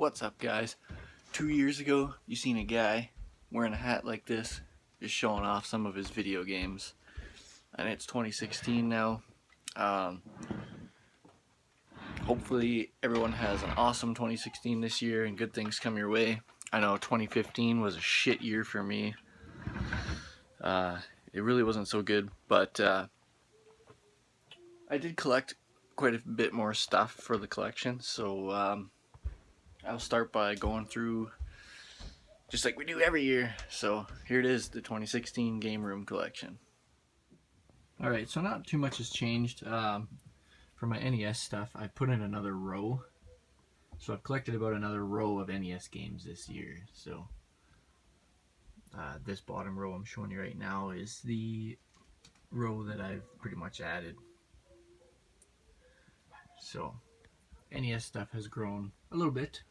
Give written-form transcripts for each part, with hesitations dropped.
What's up, guys? 2 years ago, you seen a guy wearing a hat like this, just showing off some of his video games. And it's 2016 now. Hopefully everyone has an awesome 2016 this year and good things come your way. I know 2015 was a shit year for me. It really wasn't so good, but I did collect quite a bit more stuff for the collection, so I'll start by going through just like we do every year. So here it is, the 2016 Game Room collection. Alright, so not too much has changed. For my NES stuff, I put in another row. So I've collected about another row of NES games this year. So this bottom row I'm showing you right now is the row that I've pretty much added. So NES stuff has grown a little bit.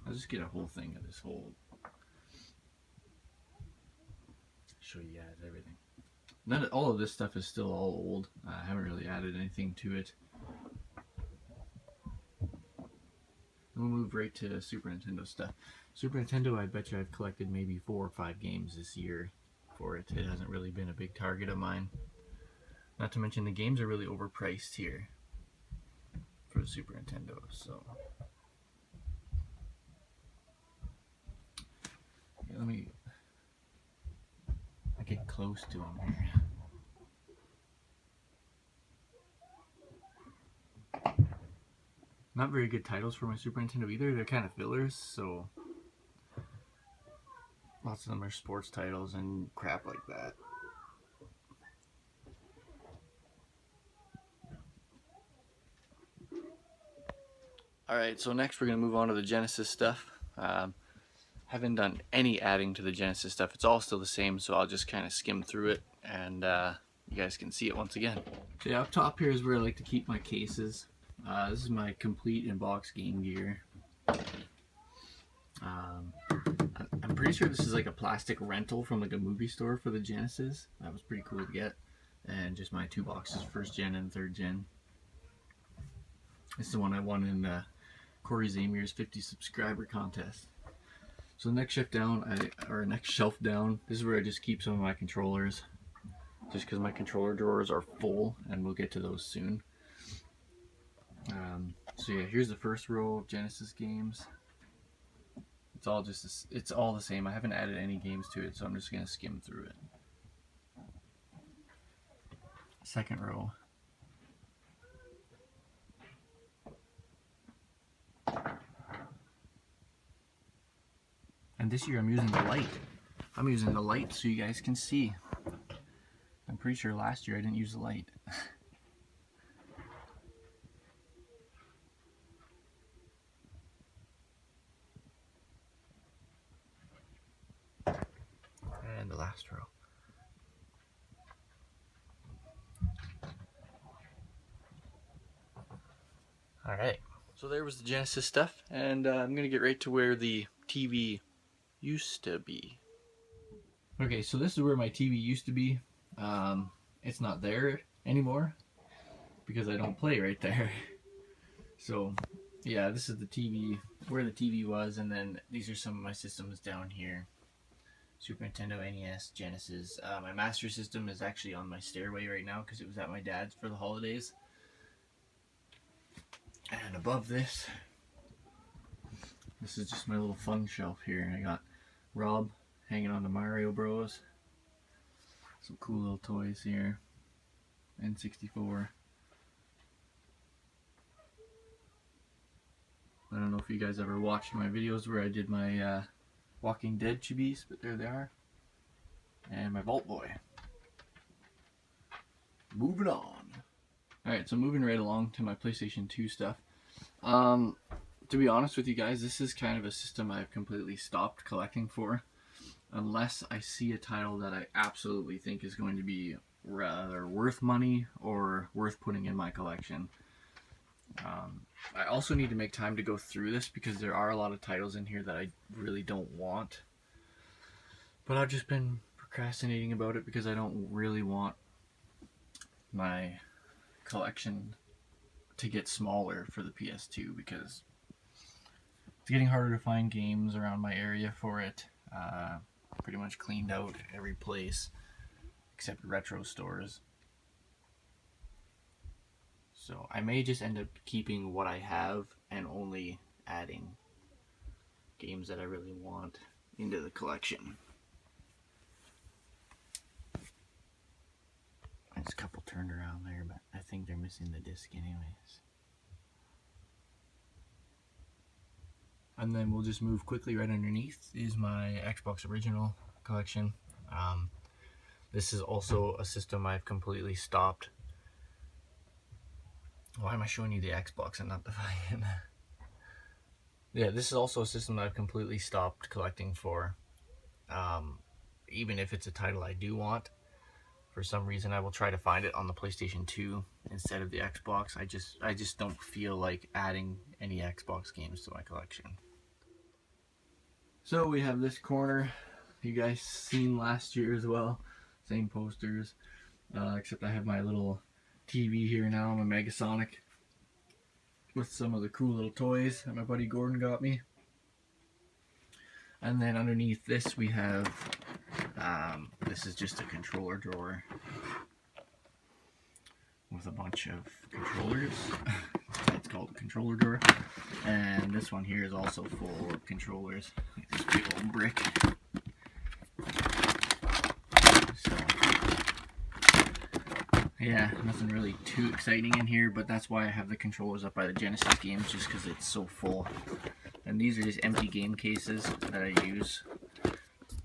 I'll just get a whole thing of this whole, show you guys everything. All of this stuff is still all old. I haven't really added anything to it. We'll move right to Super Nintendo stuff. Super Nintendo, I bet you I've collected maybe 4 or 5 games this year for it. It hasn't really been a big target of mine. Not to mention the games are really overpriced here for the Super Nintendo. So yeah, let me get close to them here. Not very good titles for my Super Nintendo either. They're kind of fillers, so lots of them are sports titles and crap like that. Alright, so next we're going to move on to the Genesis stuff. Haven't done any adding to the Genesis stuff. It's all still the same, so I'll just kind of skim through it and you guys can see it once again. So yeah, up top here is where I like to keep my cases. This is my complete in-box game gear. I'm pretty sure this is like a plastic rental from like a movie store for the Genesis. That was pretty cool to get. And just my 2 boxes, 1st gen and 3rd gen. This is the one I won in Corey Zamier's 50 subscriber contest. So the next shelf down, this is where I just keep some of my controllers. Just because my controller drawers are full, and we'll get to those soon. So yeah, here's the first row of Genesis games. It's all the same. I haven't added any games to it, so I'm just gonna skim through it. Second row. And this year I'm using the light. I'm using the light so you guys can see. I'm pretty sure last year I didn't use the light. And the last row. Alright, so there was the Genesis stuff, and I'm going to get right to where the TV used to be. Okay, so this is where my TV used to be. It's not there anymore because I don't play right there. So yeah, this is the TV, where the TV was, and then these are some of my systems down here. Super Nintendo, NES, Genesis. My Master System is actually on my stairway right now because it was at my dad's for the holidays. And above this is just my little fun shelf here. I got Rob hanging on the Mario Bros. Some cool little toys here. N64. I don't know if you guys ever watched my videos where I did my Walking Dead chibis, but there they are. And my Vault Boy. Moving on. Alright, so moving right along to my PlayStation 2 stuff. To be honest with you guys, this is kind of a system I've completely stopped collecting for. Unless I see a title that I absolutely think is going to be rather worth money or worth putting in my collection. I also need to make time to go through this because there are a lot of titles in here that I really don't want. But I've just been procrastinating about it because I don't really want my collection to get smaller for the PS2 because it's getting harder to find games around my area for it. Pretty much cleaned out every place except retro stores. So I may just end up keeping what I have and only adding games that I really want into the collection. There's a couple turned around there, but I think they're missing the disc anyways. And then we'll just move quickly. Right underneath is my Xbox original collection. This is also a system I've completely stopped. Why am I showing you the Xbox and not the Vian? Yeah, this is also a system that I've completely stopped collecting for. Even if it's a title I do want, for some reason I will try to find it on the PlayStation 2 instead of the Xbox. I just don't feel like adding any Xbox games to my collection. So we have this corner you guys seen last year as well. Same posters, except I have my little TV here now, my Megasonic, with some of the cool little toys that my buddy Gordon got me. And then underneath this we have, this is just a controller drawer with a bunch of controllers. It's called a controller drawer. And this one here is also full of controllers. This big old brick. So, yeah, nothing really too exciting in here, but that's why I have the controllers up by the Genesis games, just because it's so full. And these are just empty game cases that I use.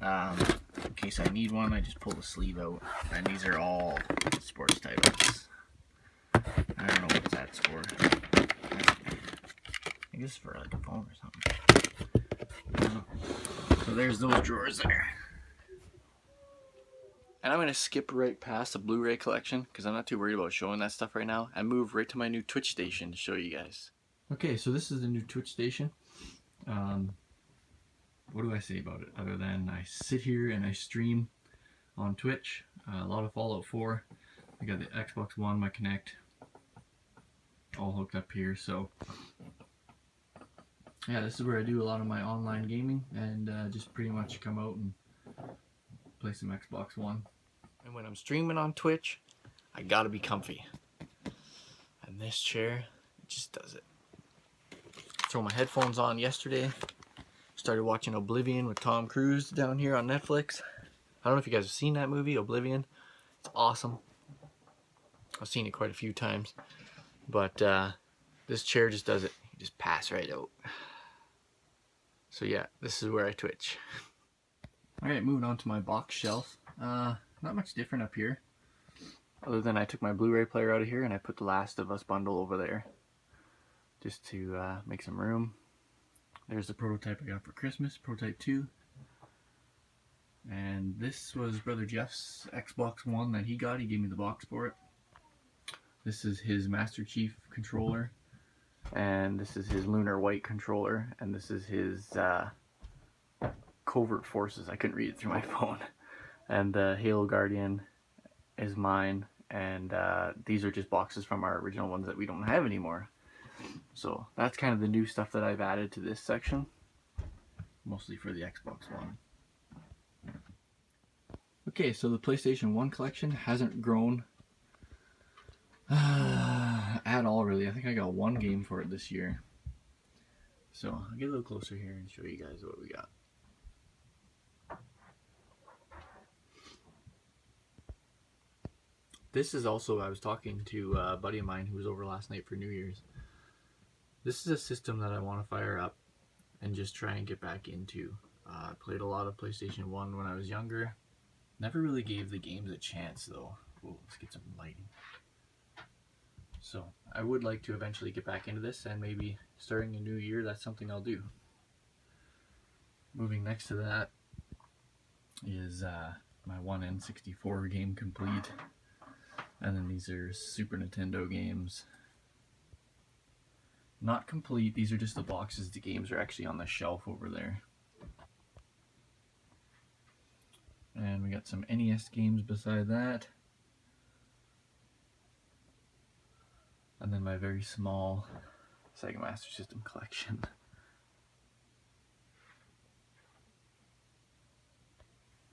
In case I need one, I just pull the sleeve out. And these are all sports titles. I don't know what that's for. I think this is for like a phone or something. So there's those drawers there. And I'm going to skip right past the Blu-ray collection because I'm not too worried about showing that stuff right now and move right to my new Twitch station to show you guys. Okay, so this is the new Twitch station. What do I say about it other than I sit here and I stream on Twitch. A lot of Fallout 4. I got the Xbox One, my Kinect, all hooked up here. So yeah, this is where I do a lot of my online gaming and just pretty much come out and play some Xbox One. And when I'm streaming on Twitch, I gotta be comfy. And this chair, it just does it. Throw my headphones on yesterday. Started watching Oblivion with Tom Cruise down here on Netflix. I don't know if you guys have seen that movie, Oblivion. It's awesome. I've seen it quite a few times. But this chair just does it. You just pass right out. So yeah, this is where I Twitch. Alright, moving on to my box shelf. Not much different up here. Other than I took my Blu-ray player out of here and I put the Last of Us bundle over there. Just to make some room. There's the prototype I got for Christmas, Prototype 2. And this was Brother Jeff's Xbox One that he got. He gave me the box for it. This is his Master Chief controller. And this is his Lunar White controller. And this is his Covert Forces. I couldn't read it through my phone. And the Halo Guardian is mine. And these are just boxes from our original ones that we don't have anymore. So that's kind of the new stuff that I've added to this section. Mostly for the Xbox One. Okay, so the PlayStation 1 collection hasn't grown at all, really. I think I got one game for it this year. So I'll get a little closer here and show you guys what we got. This is also, I was talking to a buddy of mine who was over last night for New Year's. This is a system that I want to fire up and just try and get back into. I played a lot of PlayStation 1 when I was younger. Never really gave the games a chance though. Ooh, let's get some lighting. So I would like to eventually get back into this, and maybe starting a new year, that's something I'll do. Moving next to that is my 1N64 game complete. And then these are Super Nintendo games. Not complete, these are just the boxes. The games are actually on the shelf over there. And we got some NES games beside that. And then my very small Sega Master System collection.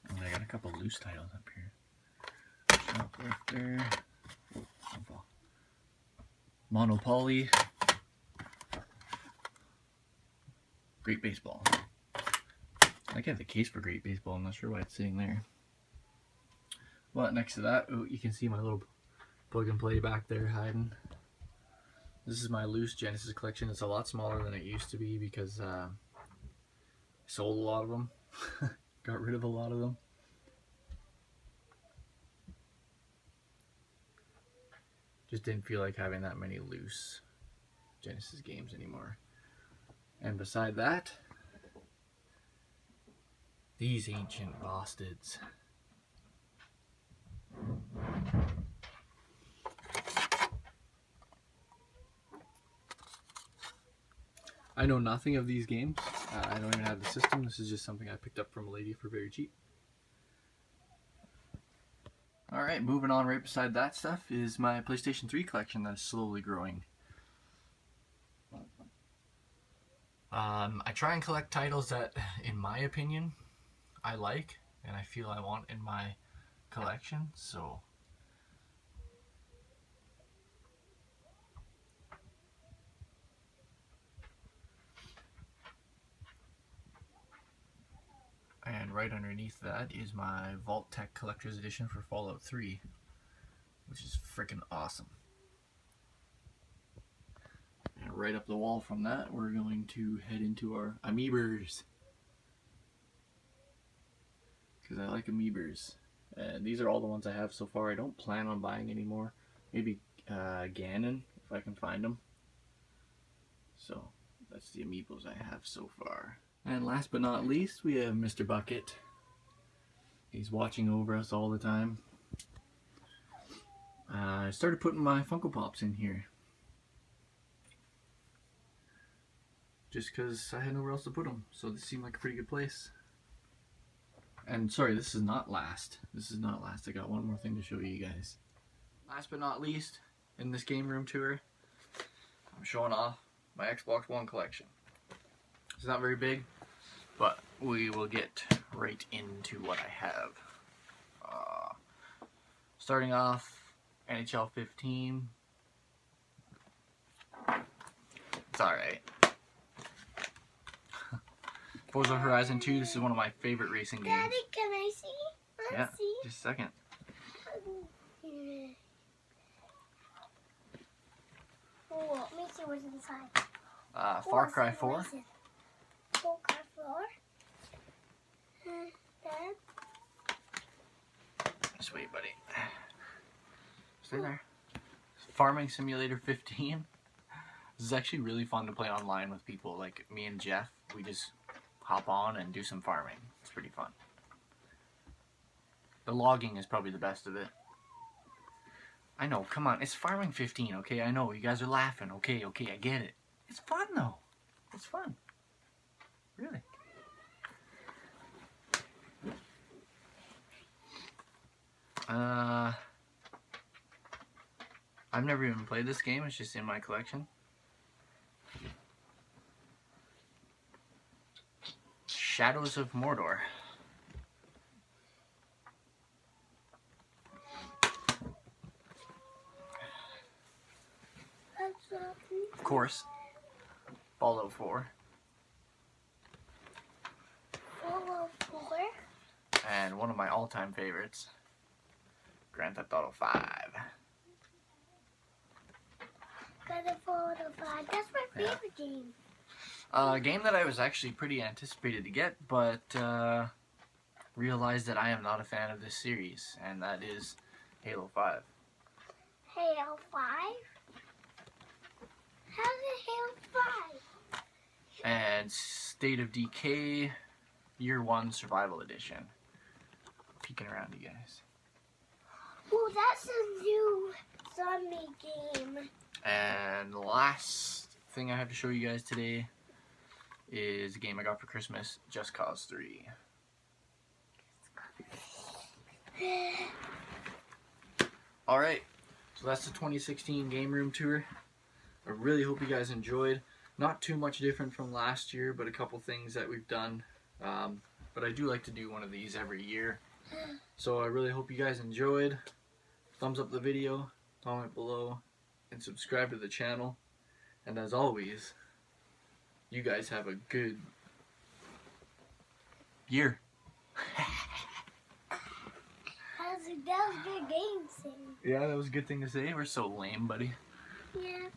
And I got a couple loose titles up here. Shoplifter. Monopoly. Great Baseball. I have the case for Great Baseball. I'm not sure why it's sitting there. But next to that, oh, you can see my little plug and play back there hiding. This is my loose Genesis collection. It's a lot smaller than it used to be because I sold a lot of them. Got rid of a lot of them. Just didn't feel like having that many loose Genesis games anymore. And beside that, these ancient bastards. I know nothing of these games. I don't even have the system. This is just something I picked up from a lady for very cheap. Alright, moving on. Right beside that stuff is my PlayStation 3 collection that is slowly growing. I try and collect titles that, in my opinion, I like and I feel I want in my collection, so and right underneath that is my Vault Tech Collector's Edition for Fallout 3, which is freaking awesome. And right up the wall from that, we're going to head into our Amiibers, because I like Amiibers. And these are all the ones I have so far. I don't plan on buying any more. Maybe Ganon, if I can find them. So that's the Amiibos I have so far. And last but not least, we have Mr. Bucket. He's watching over us all the time. I started putting my Funko Pops in here, just because I had nowhere else to put them, so this seemed like a pretty good place. And sorry, this is not last. This is not last. I got one more thing to show you guys. Last but not least, in this game room tour, I'm showing off my Xbox One collection. It's not very big, but we will get right into what I have. Starting off, NHL 15. It's alright. Forza Horizon 2, this is one of my favorite racing games. Daddy, can I see? Yeah, just a second. Oh, let me see what's inside. Far Cry 4. Far Cry 4. Dad? Just wait, buddy. Stay there. Farming Simulator 15. This is actually really fun to play online with people like me and Jeff. We just hop on and do some farming. It's pretty fun. The logging is probably the best of it. I know, come on, it's Farming 15, okay? I know, you guys are laughing, okay, I get it. It's fun though. It's fun. Really. I've never even played this game, it's just in my collection. Shadows of Mordor. Of course, Fallout 4. Fallout 4. And one of my all-time favorites, Grand Theft Auto 5. Grand Theft Auto 5. That's my favorite game. A game that I was actually pretty anticipated to get, but realized that I am not a fan of this series, and that is Halo 5. Halo 5? How's it Halo 5? And State of Decay Year 1 Survival Edition. Peeking around, you guys. Oh, that's a new zombie game. And the last thing I have to show you guys today is a game I got for Christmas, Just Cause 3. Alright, So that's the 2016 game room tour. I really hope you guys enjoyed. Not too much different from last year, but a couple things that we've done. But I do like to do one of these every year. So I really hope you guys enjoyed. Thumbs up the video, comment below, and subscribe to the channel. And as always, you guys have a good year. That was a good game, Sam. Yeah, that was a good thing to say. We're so lame, buddy. Yeah.